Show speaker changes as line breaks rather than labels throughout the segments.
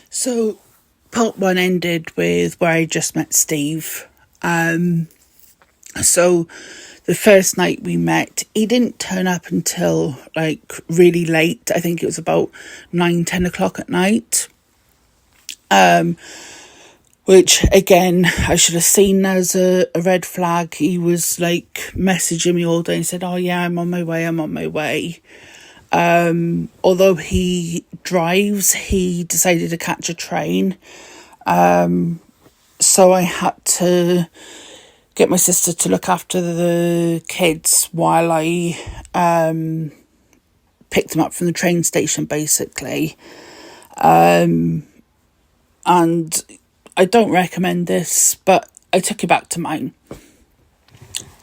So, part one ended with where I just met Steve. So, the first night we met, he didn't turn up until like really late. I think it was about 9, 10 o'clock at night. Which again, I should have seen as a red flag. He was like messaging me all day and said, "Oh yeah, I'm on my way. I'm on my way." Although he drives, he decided to catch a train. So I had to get my sister to look after the kids while I picked them up from the train station, basically. And I don't recommend this, but I took it back to mine.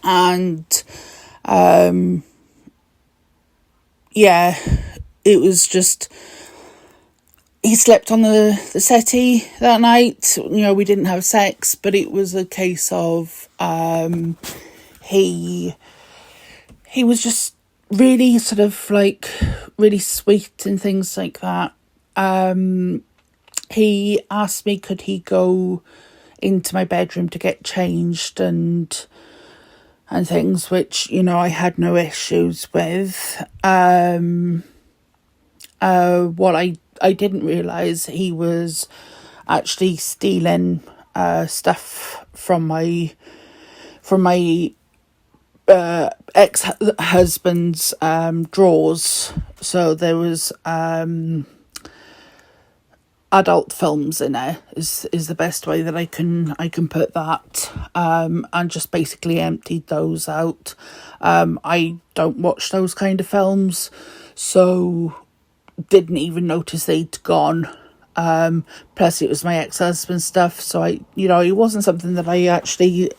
And yeah, it was just, he slept on the settee that night. You know, we didn't have sex, but it was a case of he was just really sort of like really sweet and things like that. He asked me could he go into my bedroom to get changed and things, which, you know, I had no issues with. What I didn't realise, he was actually stealing stuff from my ex-husband's drawers. So there was adult films in there is the best way that I can put that, and just basically emptied those out. I don't watch those kind of films, so didn't even notice they'd gone. Plus it was my ex-husband's stuff, so it wasn't something that I actually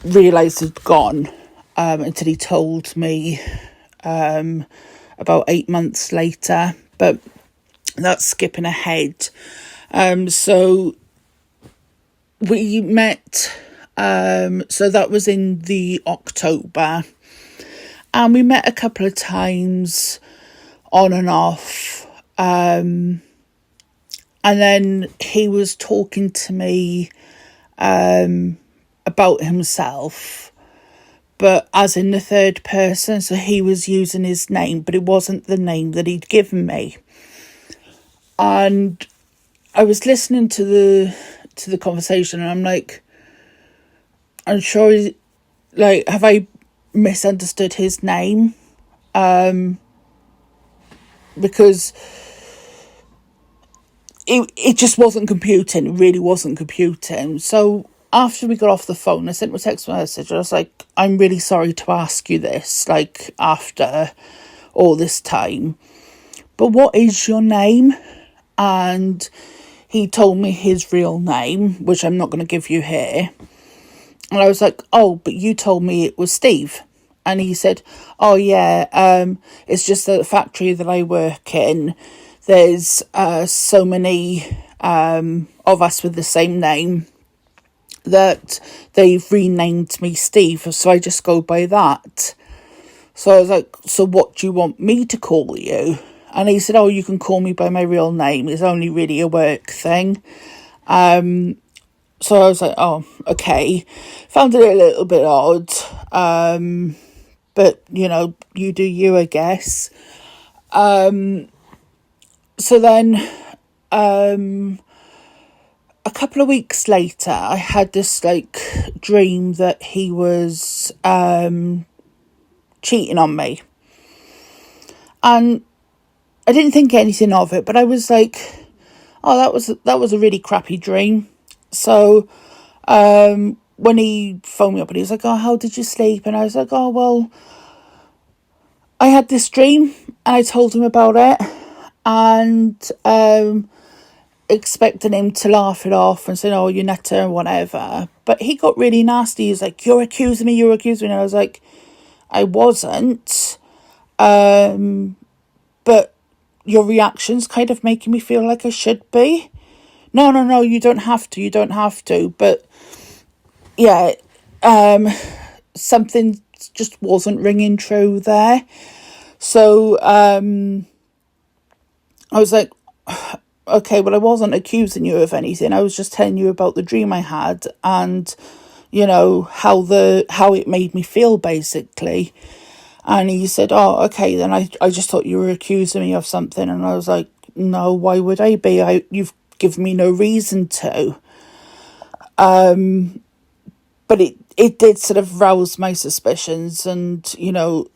realised had gone until he told me about 8 months later. But that's skipping ahead. So we met, so that was in the October, and we met a couple of times on and off. And then he was talking to me about himself, but as in the third person. So he was using his name, but it wasn't the name that he'd given me. And I was listening to the conversation, and I'm like, I'm sure, like, have I misunderstood his name? Because it just wasn't computing. It really wasn't computing. So after we got off the phone, I sent him a text message. I was like, I'm really sorry to ask you this, like, after all this time, but what is your name? And he told me his real name, which I'm not going to give you here. And I was like, oh, but you told me it was Steve. And he said, oh yeah, it's just the factory that I work in, there's so many of us with the same name that they've renamed me Steve, so I just go by that. So I was like, so what do you want me to call you? And he said, oh, you can call me by my real name. It's only really a work thing. So I was like, oh, okay. Found it a little bit odd. But, you know, you do you, I guess. So then a couple of weeks later, I had this, like, dream that he was cheating on me. And I didn't think anything of it, but I was like, oh, that was a really crappy dream. So when he phoned me up and he was like, oh, how did you sleep? And I was like, oh, well, I had this dream, and I told him about it, and expecting him to laugh it off and say, oh, you're nutter and whatever. But he got really nasty. He's like, you're accusing me. And I was like, I wasn't. But your reaction's kind of making me feel like I should be. No, you don't have to. But yeah, something just wasn't ringing true there. So I was like, okay, well, I wasn't accusing you of anything. I was just telling you about the dream I had and, you know, how it made me feel, basically. And he said, oh, okay, then I just thought you were accusing me of something. And I was like, no, why would I be? You've given me no reason to. But it did sort of rouse my suspicions. And, you know,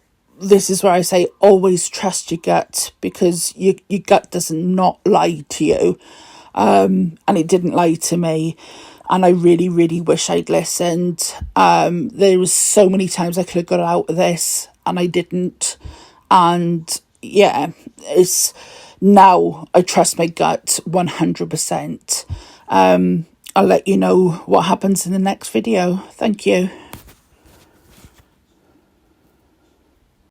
this is where I say always trust your gut, because your gut does not lie to you. And it didn't lie to me. And I really, really wish I'd listened. There was so many times I could have got out of this and I didn't. And yeah, it's now I trust my gut 100%. I'll let you know what happens in the next video. Thank you.